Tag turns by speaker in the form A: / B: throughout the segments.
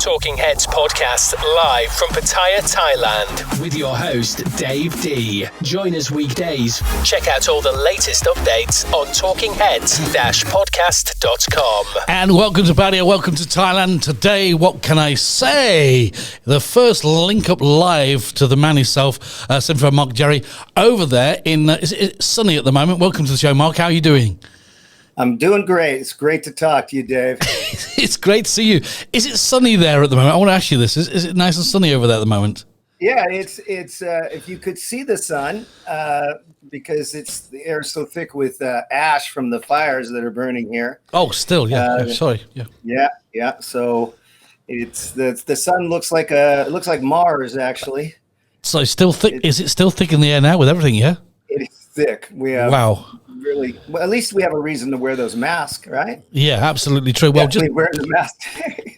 A: Talking Heads podcast live from Pattaya, Thailand with your host Dave D. Join us weekdays. Check out all the latest updates on talkingheads-podcast.com.
B: And welcome to Pattaya, welcome to Thailand. Today, what can I say? The first link up live to the man himself, Sifu Mark Gerry, over there in, it's sunny at the moment. Welcome to the show, Mark. How are you doing?
C: I'm doing great. It's great to talk to you, Dave.
B: It's great to see you. Is it sunny there at the moment? I want to ask you this. Is it nice and sunny over there at the moment?
C: Yeah, it's if you could see the sun, because the air is so thick with ash from the fires that are burning here.
B: Oh, still, yeah. Sorry, yeah.
C: Yeah. So it's the sun looks like Mars actually.
B: So it's still thick. Is it still thick in the air now with everything? Yeah.
C: It is thick. We have really. Well, at least we have a reason to wear those masks, right?
B: Yeah, absolutely true. Well, just
C: wearing the mask.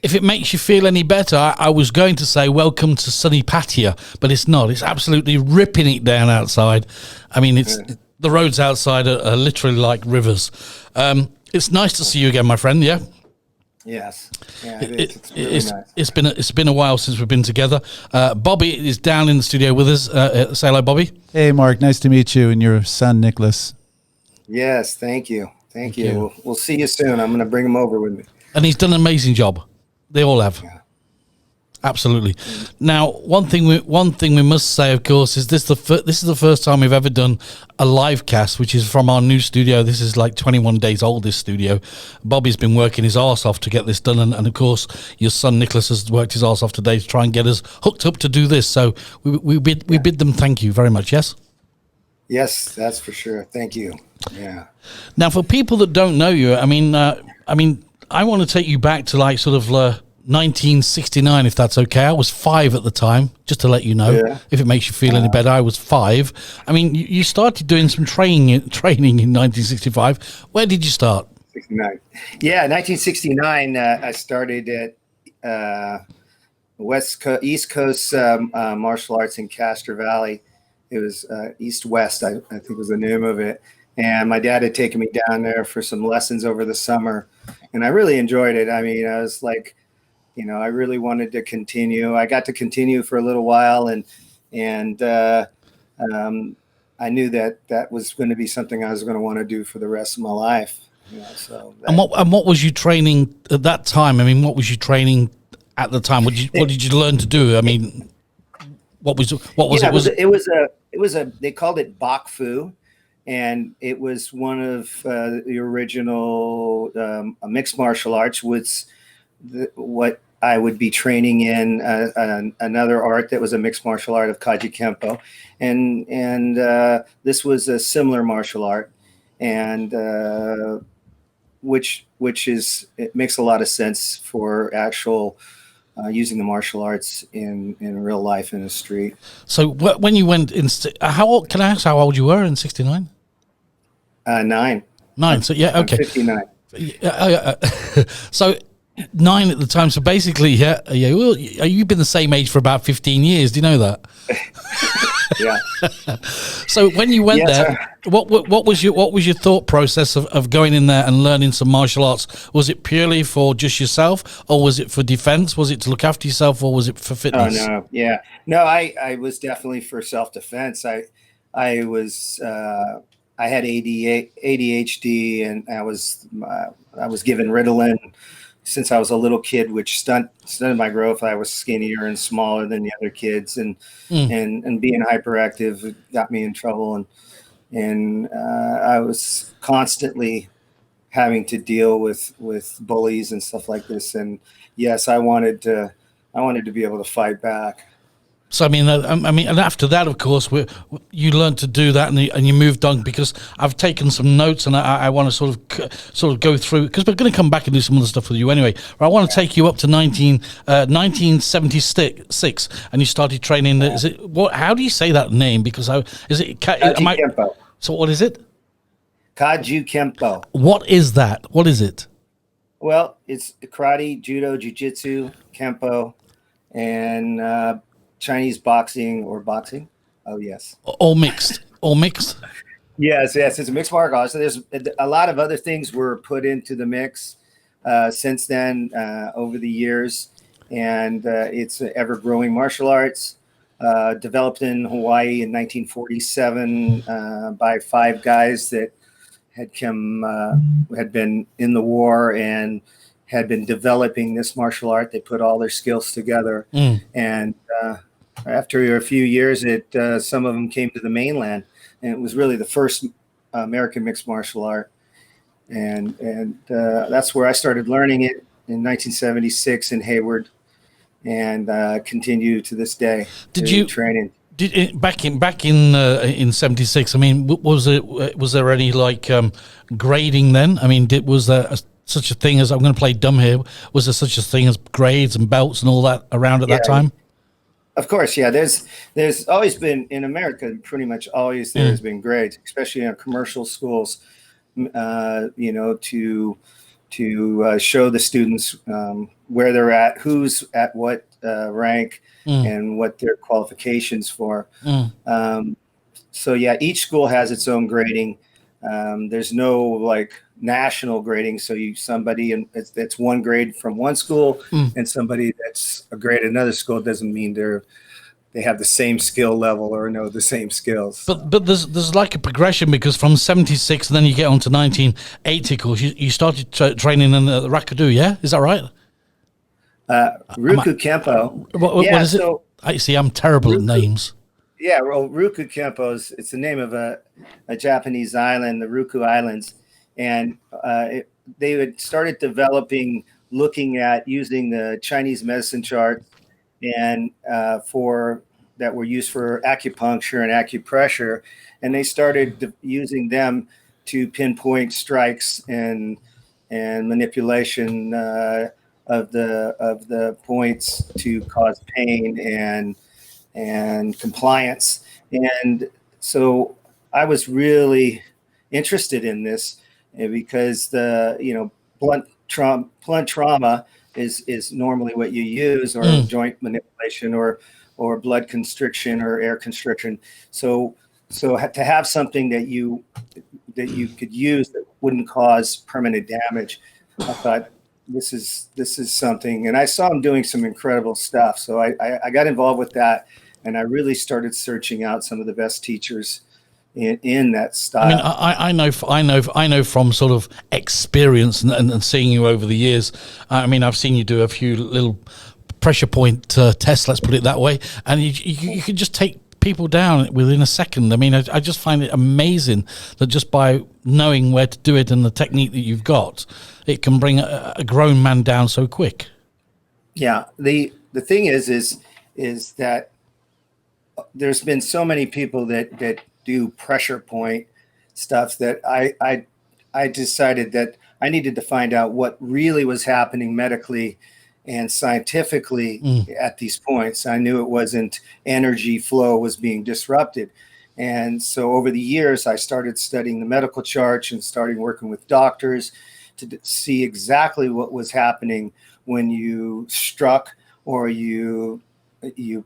B: If it makes you feel any better, I was going to say welcome to sunny Pattaya, but it's not. It's absolutely ripping it down outside. I mean, the roads outside are literally like rivers. It's nice to see you again, my friend. Yeah.
C: Yes. Yeah, it is. It's really nice.
B: It's been a while since we've been together. Bobby is down in the studio with us. Say hello, Bobby.
D: Hey, Mark. Nice to meet you and your son, Nicholas.
C: Yes, thank you. Thank you. We'll see you soon. I'm going to bring him over with me.
B: And he's done an amazing job. They all have.
C: Yeah.
B: Absolutely. Now, one thing we must say, of course, is this is the first time we've ever done a live cast, which is from our new studio. This is like 21 days old, this studio. Bobby's been working his arse off to get this done, and of course, your son Nicholas has worked his arse off today to try and get us hooked up to do this. So we bid them thank you very much. Yes.
C: Yes, that's for sure. Thank you. Yeah.
B: Now, for people that don't know you, I mean, I want to take you back to like sort of 1969, if that's okay. I was 5 at the time, just to let you know.
C: Yeah.
B: If it makes you feel any better, I was 5. I mean, you started doing some training in 1965. Where did you start?
C: 69. Yeah, 1969. I started at East Coast Martial Arts in Castro Valley. It was East West, I think was the name of it. And my dad had taken me down there for some lessons over the summer, and I really enjoyed it. I mean, I was like, I really wanted to continue. I got to continue for a little while, and I knew that was going to be something I was going to want to do for the rest of my life. And
B: what was you training at that time? I mean, what was you training at the time? What did you learn to do? I mean, what was it?
C: It was a they called it Bok Fu. And it was one of the original mixed martial arts. Was what I would be training in another art that was a mixed martial art of Kajukenbo, and this was a similar martial art, and which it makes a lot of sense for actual using the martial arts in real life in the street. So
B: when you went in, how old? Can I ask how old you were in '69?
C: 9.
B: So yeah, okay.
C: I'm 59.
B: So 9 at the time. So basically, well, you've been the same age for about 15 years. Do you know that?
C: Yeah.
B: So when you went there, what was your thought process of going in there and learning some martial arts? Was it purely for just yourself, or was it for defense? Was it to look after yourself, or was it for fitness?
C: Oh no, yeah, no. I was definitely for self-defense. I had ADHD, and I was given Ritalin since I was a little kid, which stunted my growth. I was skinnier and smaller than the other kids, and being hyperactive got me in trouble, and I was constantly having to deal with bullies and stuff like this. And yes, I wanted to be able to fight back.
B: So I mean, and after that, of course, you learned to do that, and you moved on. Because I've taken some notes, and I want to sort of go through, because we're going to come back and do some other stuff with you anyway. But I want to take you up to 1976, and you started training. Is it what? How do you say that name? Because
C: Kajukenbo.
B: So what is it?
C: Kajukenbo.
B: What is that? What is it?
C: Well, it's karate, judo, jiu-jitsu, kempo, and Chinese boxing or boxing. Oh, yes.
B: All mixed.
C: Yes. It's a mixed martial arts. So there's a lot of other things were put into the mix since then over the years. and it's an ever-growing martial arts. Developed in Hawaii in 1947 by 5 guys that had been in the war and had been developing this martial art. They put all their skills together, and after a few years, some of them came to the mainland, and it was really the first American mixed martial art, and that's where I started learning it in 1976 in Hayward, and continue to this day.
B: Did you
C: training?
B: Back in '76? I mean, was there any like grading then? I mean, was there such a thing as, I'm going to play dumb here, was there such a thing as grades and belts and all that around at that time?
C: Of course, yeah. There's always been, in America, pretty much always there's been grades, especially in commercial schools. To show the students where they're at, who's at what rank, and what their qualifications for. So yeah, each school has its own grading. There's no like national grading. So somebody that's one grade from one school and somebody that's a grade at another school doesn't mean they have the same skill level or know the same skills.
B: But there's like a progression, because from '76 and then you get on to 1980, of course, you started training in the Rakadu, yeah? Is that right?
C: Ruku-Kempo.
B: What is it? I see, I'm terrible at names.
C: Yeah, well, Ruku-Kempo it's the name of a Japanese island, the Ryukyu Islands. And they had started developing, looking at using the Chinese medicine chart and that were used for acupuncture and acupressure, and they started using them to pinpoint strikes and manipulation of the points to cause pain and compliance. And so I was really interested in this, because blunt trauma is normally what you use, or joint manipulation, or blood constriction or air constriction. So to have something that you could use that wouldn't cause permanent damage, I thought this is something. And I saw him doing some incredible stuff. So I got involved with that, and I really started searching out some of the best teachers in that style.
B: I mean, I know from sort of experience and seeing you over the years. I mean, I've seen you do a few little pressure point tests, let's put it that way, and you can just take people down within a second. I mean, I just find it amazing that just by knowing where to do it and the technique that you've got, it can bring a grown man down so quick.
C: Yeah, the thing is that there's been so many people that do pressure point stuff that I decided that I needed to find out what really was happening medically and scientifically at these points. I knew it wasn't energy flow was being disrupted. And so over the years, I started studying the medical charts and starting working with doctors to see exactly what was happening when you struck or you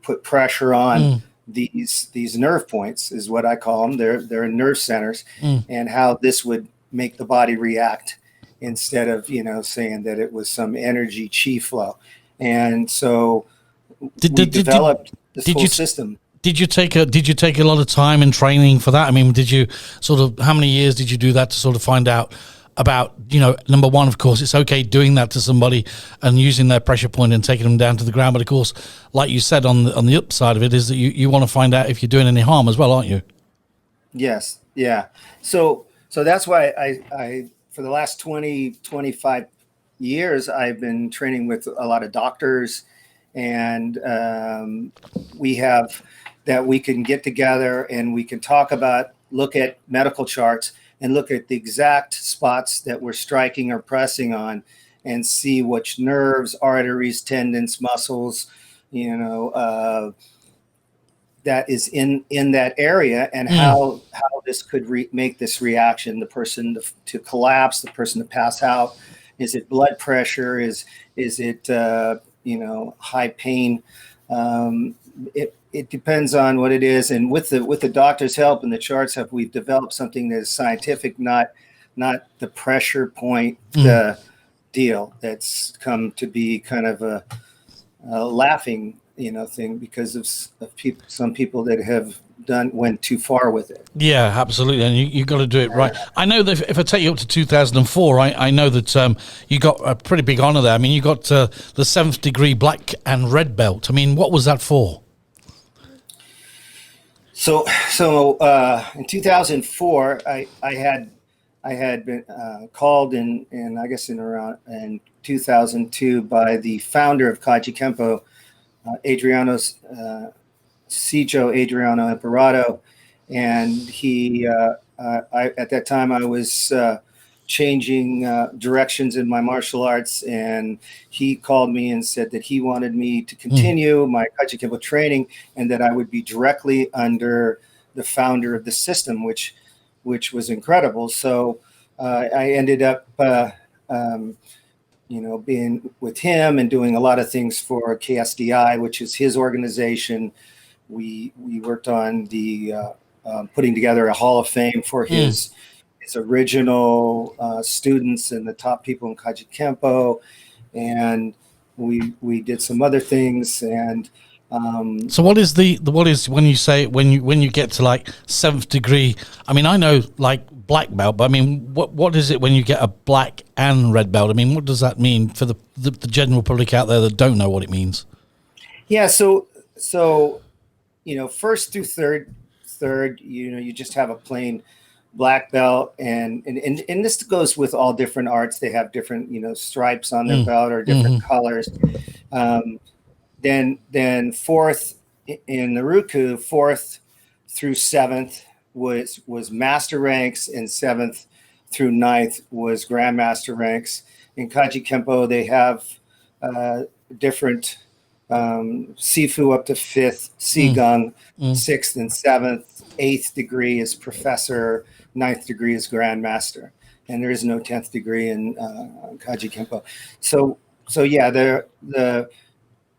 C: put pressure on these nerve points, is what I call them. They're nerve centers, and how this would make the body react, instead of saying that it was some energy chi flow. And so we developed this whole system.
B: Did you take a lot of time in training for that? I mean, did you how many years did you do that to sort of find out about, number one, of course, it's okay doing that to somebody and using their pressure point and taking them down to the ground. But of course, like you said, on the upside of it is that you want to find out if you're doing any harm as well, aren't you?
C: Yes. Yeah. So that's why I for the last 25 years, I've been training with a lot of doctors, and we can get together and we can look at medical charts and look at the exact spots that we're striking or pressing on, and see which nerves, arteries, tendons, muscles, that is in that area, and how this could make this reaction, the person to collapse, the person to pass out. Is it blood pressure? Is it high pain? It depends on what it is. And with the doctor's help and the charts help, we've developed something that is scientific, not the pressure point deal that's come to be kind of laughing, thing because of people. Some people that went too far with it.
B: Yeah, absolutely, and you got to do it right. I know that if I take you up to 2004, I know that you got a pretty big honor there. I mean, you got the 7th degree black and red belt. I mean, what was that for?
C: So in 2004, I had been called in I guess in 2002 by the founder of Kajukenbo, Sijo Adriano Emperado, and he at that time I was changing directions in my martial arts, and he called me and said that he wanted me to continue my Kajukenbo training and that I would be directly under the founder of the system, which was incredible. So I ended up being with him and doing a lot of things for KSDI, which is his organization. We worked on the putting together a Hall of Fame for his original students and the top people in Kajukenbo, and we did some other things. And
B: so what is when you say when you get to like 7th degree? I mean, I know like black belt, but I mean, what is it when you get a black and red belt? I mean, what does that mean for the general public out there that don't know what it means?
C: Yeah, so first through third, you just have a plain black belt, and this goes with all different arts. They have different stripes on their belt or different colors. Then fourth in the Ruku, 4th through 7th was master ranks, and 7th through 9th was grandmaster ranks. In Kajukenbo, they have different Sifu up to 5th, Seagal 6th and 7th, 8th degree is professor, 9th degree is grandmaster, and there is no 10th degree in Kajukenbo. So yeah, the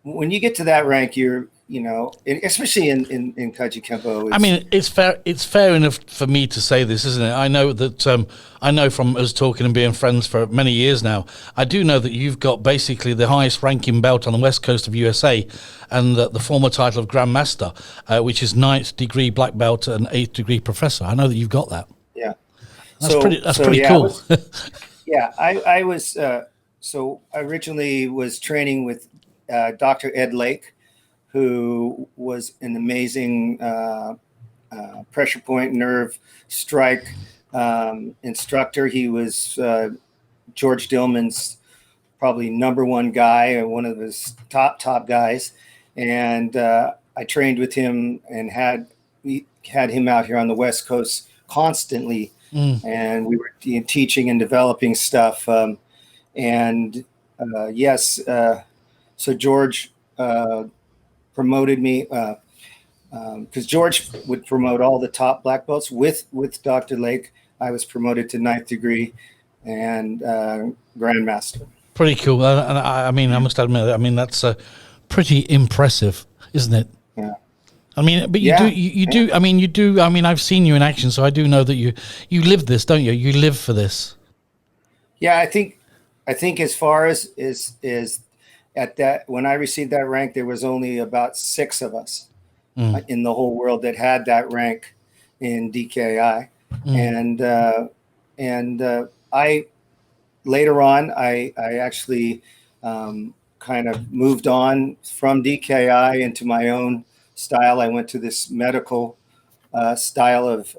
C: when you get to that rank, you're especially in Kajukenbo.
B: I mean, it's fair enough for me to say this, isn't it? I know that I know from us talking and being friends for many years now, I do know that you've got basically the highest ranking belt on the west coast of USA, and the former title of Grandmaster, which is 9th degree black belt and 8th degree professor. I know that you've got that.
C: Yeah,
B: that's pretty cool.
C: I was so I originally was training with Dr. Ed Lake, who was an amazing pressure point, nerve, strike instructor. He was George Dillman's probably #1 guy and one of his top guys. And I trained with him and we had him out here on the West Coast constantly. And we were teaching and developing stuff. So George promoted me because George would promote all the top black belts with Dr. Lake. I was promoted to 9th degree and Grandmaster.
B: Pretty cool. And I mean, I must admit, I mean, that's pretty impressive, isn't it?
C: Yeah.
B: I mean, but you do. I mean, I've seen you in action, so I do know that you live this, don't you? You live for this.
C: Yeah, I think as far as at that, when I received that rank, there was only about 6 of us in the whole world that had that rank in DKI. And I later on, I actually kind of moved on from DKI into my own style. I went to this medical style of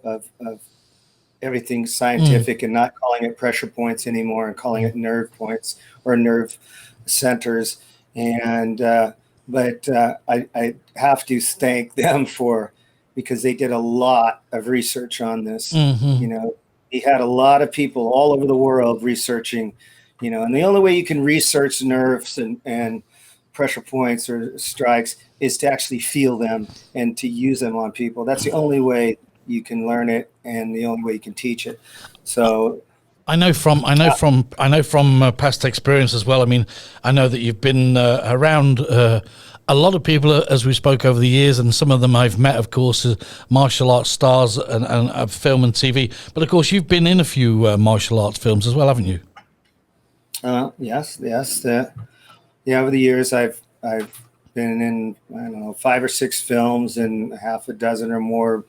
C: everything scientific and not calling it pressure points anymore and calling it nerve points or nerve centers. And but I have to thank them because they did a lot of research on this. He had a lot of people all over the world researching, and the only way you can research nerves and pressure points or strikes is to actually feel them and to use them on people. That's the only way you can learn it and the only way you can teach it. So
B: I know from past experience as well. I mean, I know that you've been around a lot of people as we spoke over the years, and some of them I've met, of course, martial arts stars and film and TV. But of course, you've been in a few martial arts films as well, haven't you?
C: Yes. Yeah, over the years, I've I've been in, I don't know, 5 or 6 films and half a dozen or more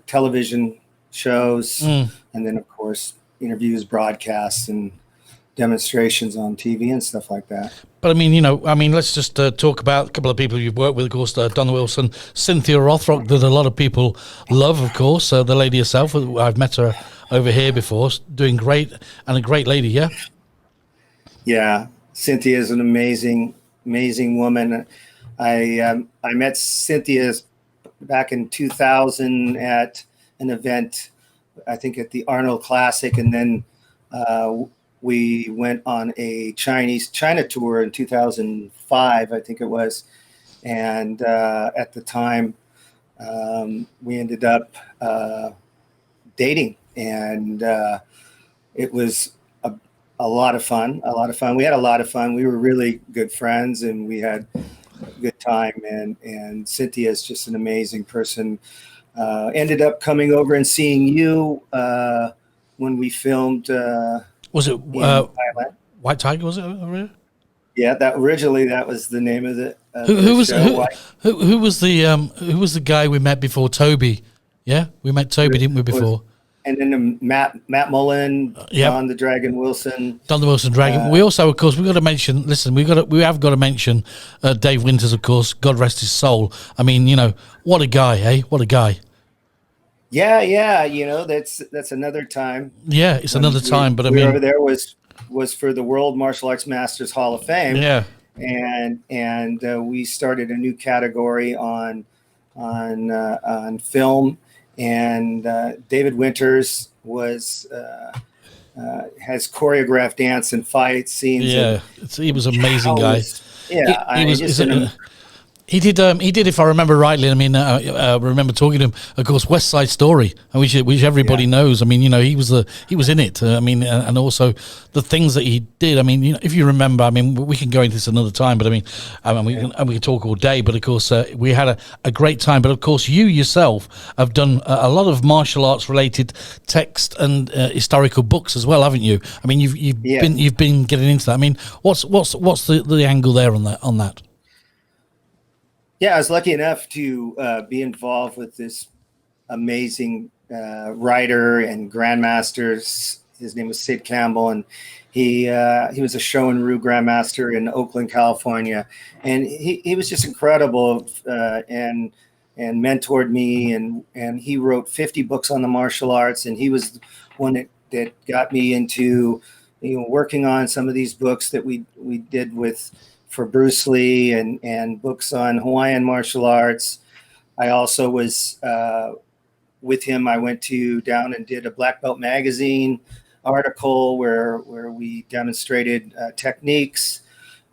C: television shows, and then of course interviews, broadcasts, and demonstrations on TV and stuff like that.
B: But I mean, let's just talk about a couple of people you've worked with. Of course, Don Wilson, Cynthia Rothrock, that a lot of people love. Of course, the lady herself. I've met her over here before, doing great, and a great lady. Yeah.
C: Yeah, Cynthia is an amazing woman. I met Cynthia back in 2000 at an event, I think at the Arnold Classic, and then we went on a China tour in 2005, I think it was, and at the time we ended up dating, and it was a lot of fun. We had a lot of fun. We were really good friends, and we had a good time. And Cynthia is just an amazing person. Ended up coming over and seeing you when we filmed.
B: Was it
C: Thailand.
B: White Tiger? Was it?
C: Yeah, that was the name of the.
B: Who was the guy we met before Toby? Yeah, we met Toby, didn't we, before?
C: And then Matt Mullen,
B: yep.
C: Don the Dragon Wilson.
B: Don the Wilson Dragon. We also, of course, we've got to mention, we have got to mention Dave Winters, of course, God rest his soul. I mean, what a guy, eh? What a guy.
C: Yeah, that's another time.
B: Yeah, it's another time, but I
C: mean.
B: mean.
C: Over there was for the World Martial Arts Masters Hall of Fame.
B: Yeah.
C: And we started a new category on film. And David Winters has choreographed dance and fight scenes.
B: Yeah, he was an amazing guy. He did, if I remember rightly. I mean, I remember talking to him. Of course, West Side Story, which everybody knows. I mean, he was in it. I mean, and also the things that he did. I mean, if you remember, I mean, we can go into this another time. But we can talk all day. But of course, we had a great time. But of course, you yourself have done a lot of martial arts related text and historical books as well, haven't you? I mean, you've been getting into that. I mean, what's the angle there on that?
C: Yeah, I was lucky enough to be involved with this amazing writer and grandmaster. His name was Sid Campbell, and he was a Shoin-ryu grandmaster in Oakland, California, and he was just incredible and mentored me, and he wrote 50 books on the martial arts, and he was one that got me into working on some of these books that we did for Bruce Lee and books on Hawaiian martial arts. I also was with him. I went down and did a Black Belt magazine article where we demonstrated techniques.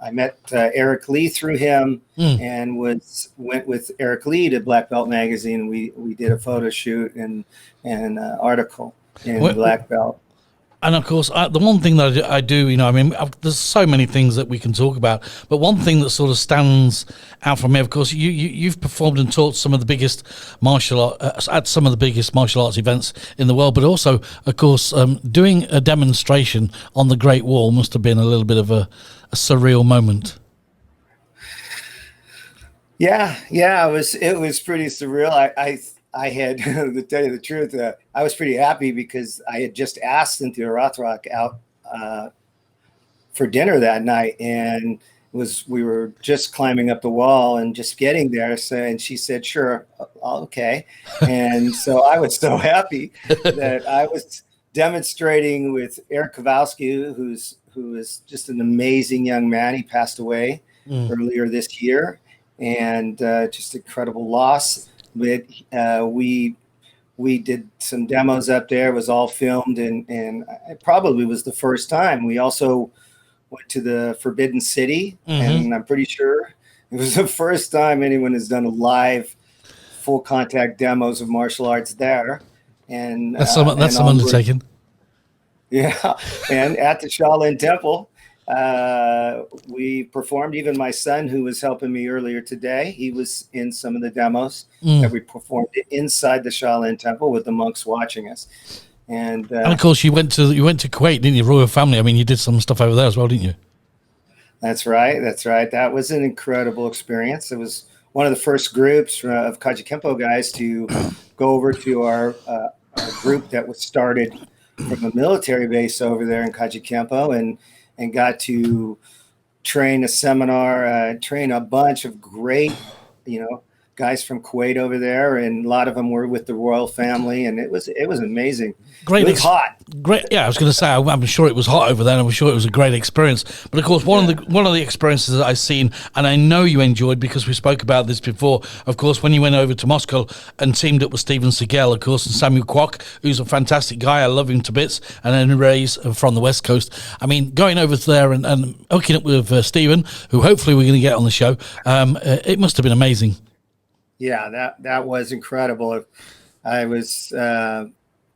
C: I met Eric Lee through him and went with Eric Lee to Black Belt magazine. We did a photo shoot and article in Black Belt.
B: And of course, the one thing that I do, I mean, there's so many things that we can talk about, but one thing that sort of stands out for me, of course, you've performed and taught some of the biggest at some of the biggest martial arts events in the world, but also, of course, doing a demonstration on the Great Wall must have been a little bit of a surreal moment. Yeah, it was pretty surreal. I had, to tell you the truth, I was pretty happy because I had just asked Cynthia Rothrock out for dinner that night, and we were just climbing up the wall and just getting there. And she said, "Sure, okay." And so I was so happy that I was demonstrating with Eric Kowalski, who is just an amazing young man. He passed away earlier this year, and just incredible loss. But we did some demos up there. It was all filmed, and it probably was the first time. We also went to the Forbidden City, and I'm pretty sure it was the first time anyone has done a live full contact demos of martial arts there. And that's some undertaking.
C: Yeah, and at the Shaolin Temple. We performed. Even my son, who was helping me earlier today, he was in some of the demos that we performed inside the Shaolin Temple with the monks watching us. And of
B: course, you went to Kuwait, didn't you? Royal family. I mean, you did some stuff over there as well, didn't you?
C: That's right. That's right. That was an incredible experience. It was one of the first groups of Kajukenbo guys to go over to our group that was started from a military base over there in Kajukenbo, and got to train a seminar, train a bunch of great, guys from Kuwait over there, and a lot of them were with the royal family, and it was amazing.
B: Great,
C: it was hot.
B: Great, yeah. I was going to say, I'm sure it was hot over there, and I'm sure it was a great experience. But of course, one of the experiences that I've seen, and I know you enjoyed because we spoke about this before. Of course, when you went over to Moscow and teamed up with Steven Seagal, of course, and Samuel Kwok, who's a fantastic guy, I love him to bits, and then Ray's from the West Coast. I mean, going over there and hooking up with Steven, who hopefully we're going to get on the show, it must have been amazing.
C: Yeah, that was incredible. I was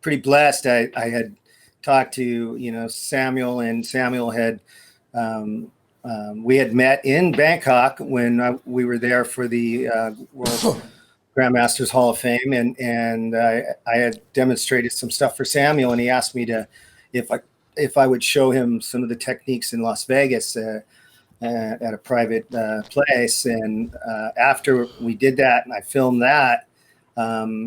C: pretty blessed. I had talked to Samuel, and Samuel had we had met in Bangkok when we were there for the World Grandmasters Hall of Fame, and I had demonstrated some stuff for Samuel, and he asked me if I would show him some of the techniques in Las Vegas. At a private place, and after we did that and I filmed that,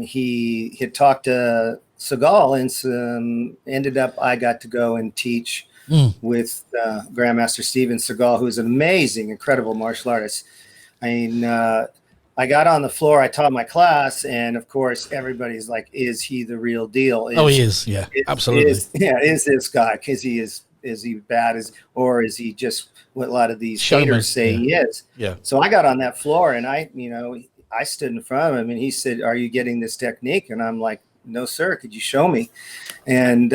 C: he had talked to Seagal, and ended up I got to go and teach with Grandmaster Steven Seagal, who's an amazing, incredible martial artist. I mean, I got on the floor, I taught my class, and of course everybody's like, is he the real deal?
B: He is. Yeah, absolutely.
C: Is this guy, because is he bad, or is he just what a lot of these haters say he is?
B: Yeah.
C: So I got on that floor, and I stood in front of him, and he said, "Are you getting this technique?" And I'm like, "No, sir. Could you show me?" And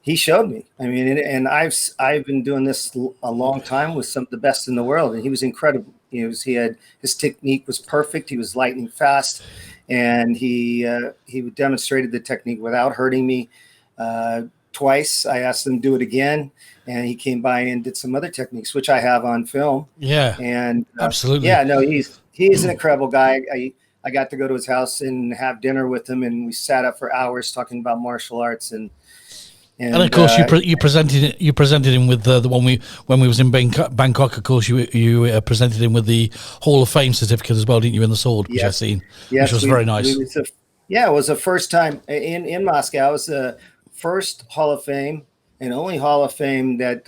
C: he showed me. I mean, and I've been doing this a long time with some of the best in the world, and he was incredible. His technique was perfect. He was lightning fast, and he demonstrated the technique without hurting me. Twice I asked him to do it again, and he came by and did some other techniques, which I have on film.
B: Yeah,
C: and
B: absolutely.
C: Yeah, no, he's an incredible guy. I got to go to his house and have dinner with him, and we sat up for hours talking about martial arts. And
B: of course, you presented him with the one when we was in Bangkok. Of course, you presented him with the Hall of Fame certificate as well, didn't you? In the sword, which I've seen, which was very nice.
C: It was the first time in Moscow. It was the first Hall of Fame and only Hall of Fame that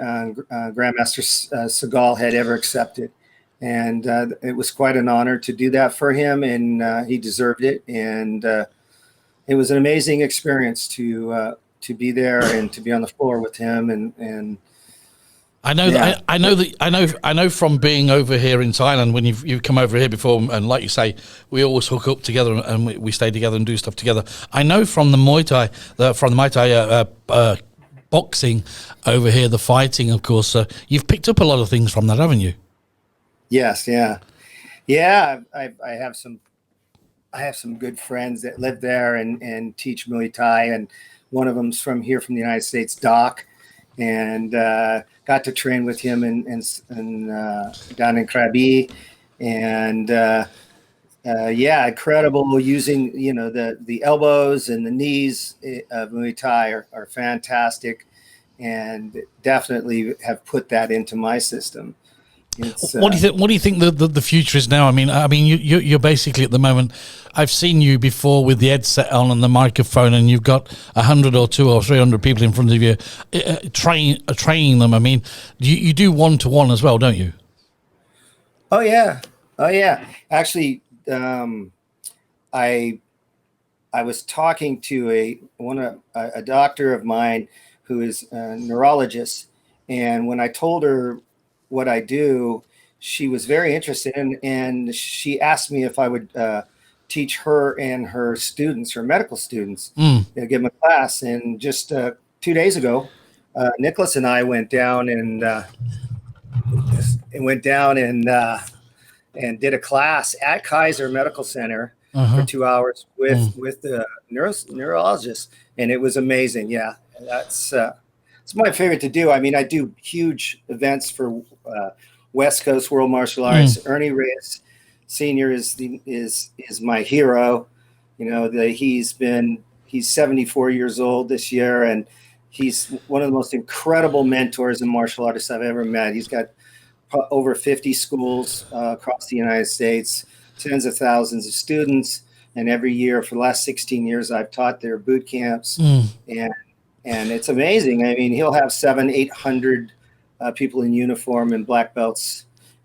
C: Grandmaster Seagal had ever accepted, and it was quite an honor to do that for him, and he deserved it. And it was an amazing experience to be there and to be on the floor with him. And
B: I know from being over here in Thailand, when you've come over here before, and like you say, we always hook up together and we stay together and do stuff together. I know from the Muay Thai, boxing over here, the fighting, of course, you've picked up a lot of things from that, haven't you?
C: Yes, yeah. I have some good friends that live there and teach Muay Thai, and one of them's from the United States, Doc, and got to train with him and down in Krabi, and incredible. Using the elbows and the knees of Muay Thai are fantastic, and definitely have put that into my system.
B: What do you think the future is now? I mean, you're basically at the moment. I've seen you before with the headset on and the microphone, and you've got 100 or 200 or 300 people in front of you, training them. I mean, you do 1-to-1 as well, don't you?
C: Oh yeah. Actually, I was talking to a doctor of mine who is a neurologist, and when I told her what I do, she was very interested, and she asked me if I would teach her and her students, her medical students, give them a class. And just 2 days ago, Nicholas and I went down and did a class at Kaiser Medical Center for 2 hours with the neurologist, and it was amazing. Yeah, that's it's my favorite to do. I mean, I do huge events for West Coast World Martial Arts. Ernie Reyes Senior is my hero. He's 74 years old this year, and He's one of the most incredible mentors and martial artists I've ever met. He's got over 50 schools across the United States, tens of thousands of students. And every year for the last 16 years, I've taught their boot camps. And it's amazing. I mean, he'll have 700-800 people in uniform and black belts.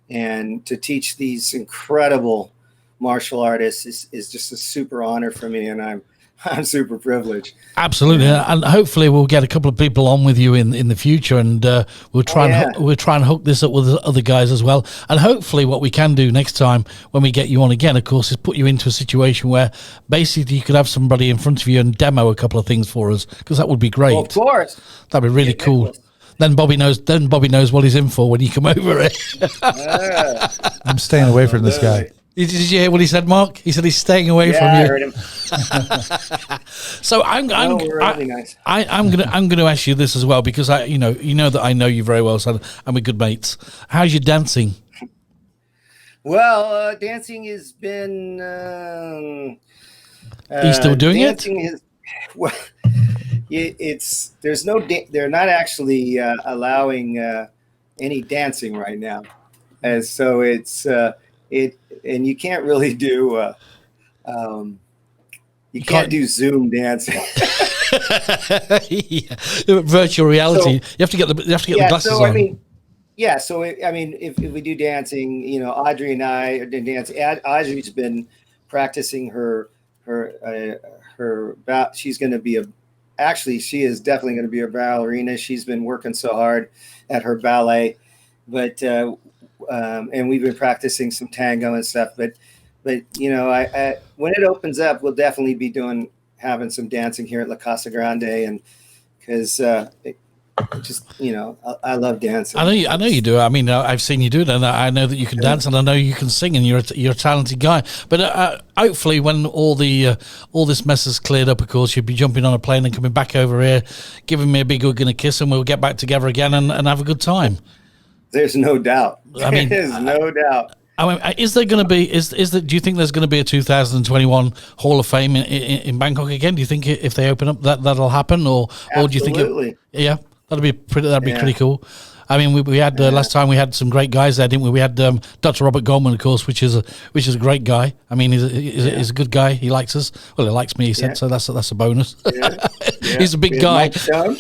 C: And to teach these incredible martial artists is just a super honor for me. And I'm super privileged.
B: Absolutely, and hopefully we'll get a couple of people on with you in the future, and we'll try and hook this up with other guys as well. And hopefully, what we can do next time when we get you on again, of course, is put you into a situation where basically you could have somebody in front of you and demo a couple of things for us, because that would be great.
C: Well, of course,
B: that'd be really cool. Nicholas. Then Bobby knows what he's in for when you come over it.
D: I'm staying away from this guy.
B: Did you hear what he said, Mark? He said he's staying away from you.
C: I heard him.
B: So I'm going to ask you this as well, because you know that I know you very well, so and we're good mates. How's your dancing?
C: Well, dancing has been.
B: Are you still doing it?
C: Well, they're not actually allowing any dancing right now, and so it's and you can't really do you can't do Zoom dancing.
B: Virtual reality. So, you have to get the glasses on.
C: I mean, if we do dancing, you know, Audrey and I are dancing. Audrey's been practicing her she's going to be she is definitely going to be a ballerina. She's been working so hard at her ballet, but and we've been practicing some tango and stuff. But you know, I when it opens up, we'll definitely be having some dancing here at La Casa Grande, and because just, you know, I love dancing.
B: I know you do. I mean, I've seen you do it, and I know that you can dance, and I know you can sing, and you're a talented guy. But hopefully, when all this mess is cleared up, of course, you'll be jumping on a plane and coming back over here, giving me a big hug and a kiss, and we'll get back together again and have a good time.
C: There's no doubt.
B: I mean,
C: there's no doubt.
B: I mean, is there going to be? Do you think there's going to be a 2021 Hall of Fame in Bangkok again? Do you think if they open up that'll happen, or do you think? Yeah. That'd be pretty cool. I mean, we had last time we had some great guys there, didn't we? We had Dr. Robert Gaylord, of course, which is a great guy. I mean, he's a good guy. He likes us. Well, he likes me. He said so. That's a bonus. He's a big guy.
C: Mike Stone.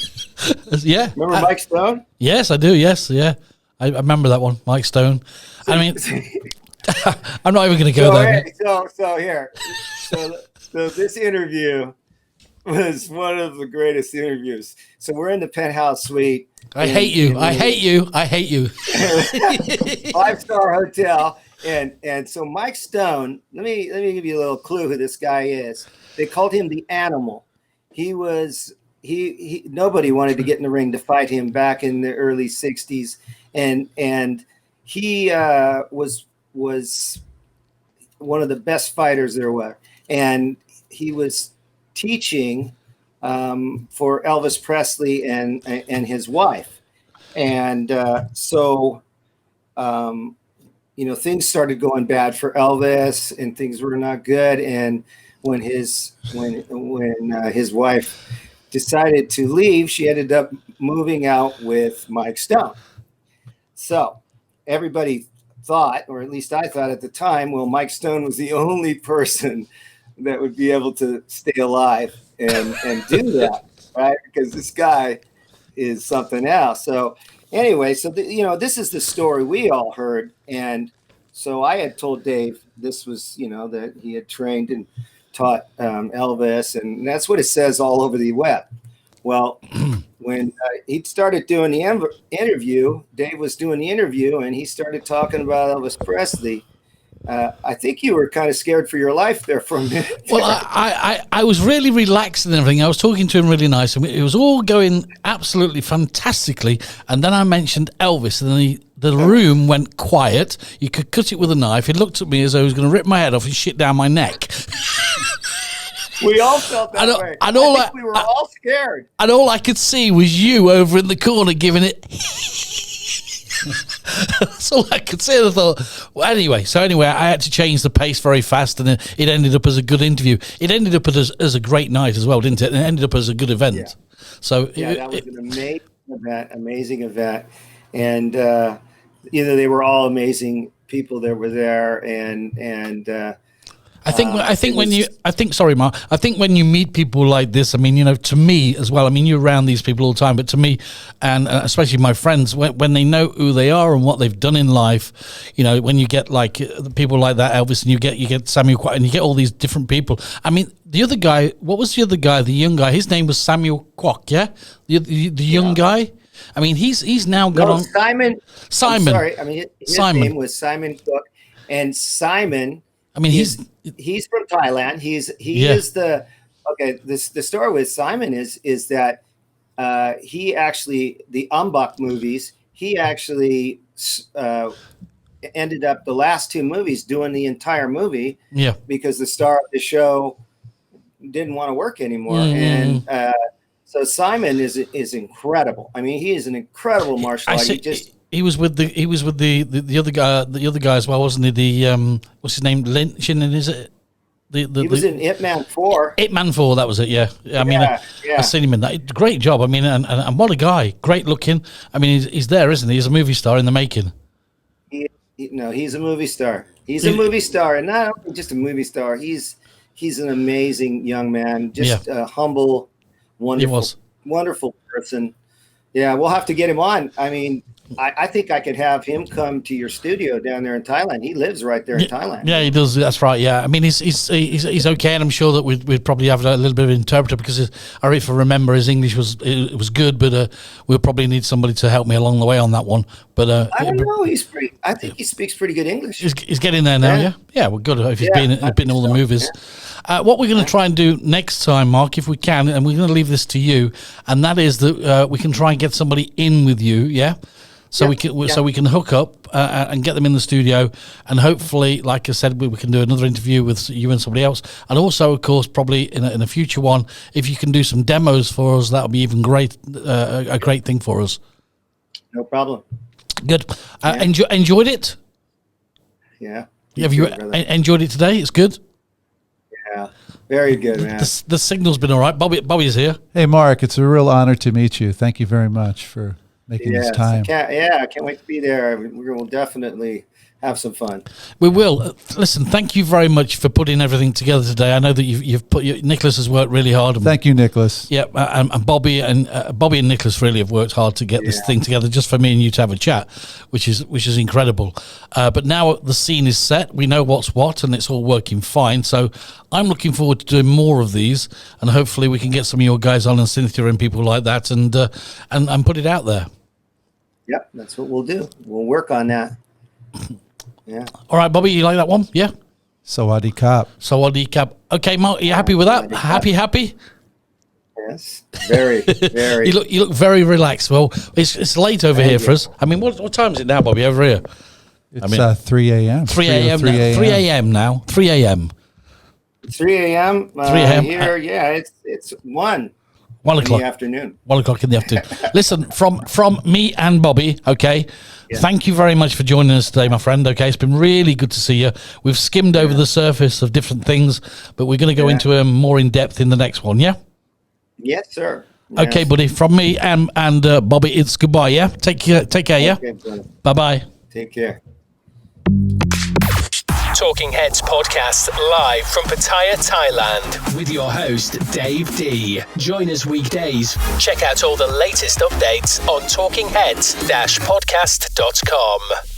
B: Yeah.
C: Remember Mike Stone?
B: Yes, I do. Yes, yeah. I remember that one, Mike Stone. I mean, I'm not even going to go there.
C: So this interview was one of the greatest interviews. So we're in the penthouse suite.
B: I hate you.
C: 5-star hotel. And so Mike Stone, let me give you a little clue who this guy is. They called him the Animal. He nobody wanted to get in the ring to fight him back in the early 60s. And he was one of the best fighters there were. And he was teaching for Elvis Presley and his wife, and so you know, things started going bad for Elvis, and things were not good. And when his wife decided to leave, she ended up moving out with Mike Stone. So everybody thought, or at least I thought at the time, well, Mike Stone was the only person that would be able to stay alive and do that, right? Because this guy is something else. So anyway, you know, this is the story we all heard. And so I had told Dave this was, you know, that he had trained and taught Elvis, and that's what it says all over the web. Well, when he started doing the interview, Dave was doing the interview, and he started talking about Elvis Presley. I think you were kind of scared for your life there for a minute.
B: Well, I was really relaxed and everything. I was talking to him really nice, and it was all going absolutely fantastically. And then I mentioned Elvis, and then the room went quiet. You could cut it with a knife. He looked at me as though he was going to rip my head off and shit down my neck.
C: We all felt that way. I think we were all scared.
B: And all I could see was you over in the corner giving it... That's all I could say. I thought, well, anyway, I had to change the pace very fast, and it ended up as a good interview. It ended up as a great night as well, didn't it? And it ended up as a good event. So
C: that was an amazing event. And they were all amazing people that were there. And
B: I think when you meet people like this, I mean, to me as well, I mean, you're around these people all the time, but to me, and especially my friends, when they know who they are and what they've done in life, when you get like people like that, Elvis, and you get Samuel Kwok, and you get all these different people. I mean, the other guy, what was the other guy, the young guy? His name was Samuel Kwok, yeah? The young guy? I mean, he's now got on...
C: Simon.
B: I'm
C: sorry, I mean, his name was Simon Kwok, and Simon...
B: I mean, he's
C: from Thailand. He is the story with Simon is that he actually, the Umbuk movies, he actually ended up the last two movies doing the entire movie. Yeah. Because the star of the show didn't want to work anymore. And so Simon is incredible. I mean, he is an incredible martial artist.
B: He was with the other guy as well, wasn't he? The what's his name? Lynch, is it?
C: He was in Ip Man 4.
B: Ip Man 4, that was it. Yeah. I mean, I've seen him in that. Great job. I mean, and what a guy. Great looking. I mean, he's there, isn't he? He's a movie star in the making.
C: He's a movie star. He's a movie star, and not only just a movie star. He's an amazing young man. Just a humble, wonderful person. Yeah, we'll have to get him on. I mean, I think I could have him come to your studio down there in Thailand. He lives right there in Thailand.
B: Yeah, he does. That's right. Yeah, I mean, he's okay, and I'm sure that we'd probably have a little bit of an interpreter because if I remember, his English was good, but we'll probably need somebody to help me along the way on that one. But
C: I don't know. I think he speaks pretty good English.
B: He's getting there now. Yeah. Yeah. Well, good if he's been in all the movies. Yeah. What we're going to try and do next time, Mark, if we can, and we're going to leave this to you, and that is that we can try and get somebody in with you. Yeah. So we can hook up and get them in the studio, and hopefully, like I said, we can do another interview with you and somebody else, and also, of course, probably in a future one, if you can do some demos for us, that would be even great, a great thing for us.
C: No problem.
B: Good. Enjoyed it?
C: Yeah.
B: Have you enjoyed it today? It's good.
C: Yeah. Very good, man.
B: The signal's been all right. Bobby's here.
D: Hey, Mark, it's a real honor to meet you. Thank you very much for making this time.
C: I can't wait to be there. We will definitely have some fun.
B: We will. Listen, thank you very much for putting everything together today. I know that you've put Nicholas has worked really hard.
D: Thank you, Nicholas.
B: Yeah, and Bobby and Nicholas really have worked hard to get this thing together, just for me and you to have a chat, which is incredible. But now the scene is set. We know what's what, and it's all working fine. So I'm looking forward to doing more of these, and hopefully we can get some of your guys on, and Cynthia and people like that, and put it out there.
C: Yep, that's what we'll do. We'll work on that. Yeah.
B: All right, Bobby, you like that one? Yeah.
D: Sawadee Kap.
B: Sawadee Kap. Okay, Mark, are you happy with that? Happy?
C: Yes. Very, very.
B: You look very relaxed. Well, it's late over here for us. I mean, what time is it now, Bobby, over here?
D: It's 3 a.m.
B: 3 a.m. 3 a.m. now. 3 a.m.
C: 3 a.m.
B: 3 a.m.
C: Here, it's 1.
B: 1 o'clock
C: in the afternoon.
B: 1 o'clock in the afternoon. Listen, from me and Bobby, okay, thank you very much for joining us today, my friend, okay? It's been really good to see you. We've skimmed over the surface of different things, but we're going to go into them more in depth in the next one, yeah?
C: Yes, sir. Yes.
B: Okay, buddy, from me and Bobby, it's goodbye, yeah? Take care, yeah?
C: Okay,
B: bye-bye.
C: Take care.
A: Talking Heads podcast live from Pattaya, Thailand with your host Dave D. Join us weekdays. Check out all the latest updates on talkingheads-podcast.com.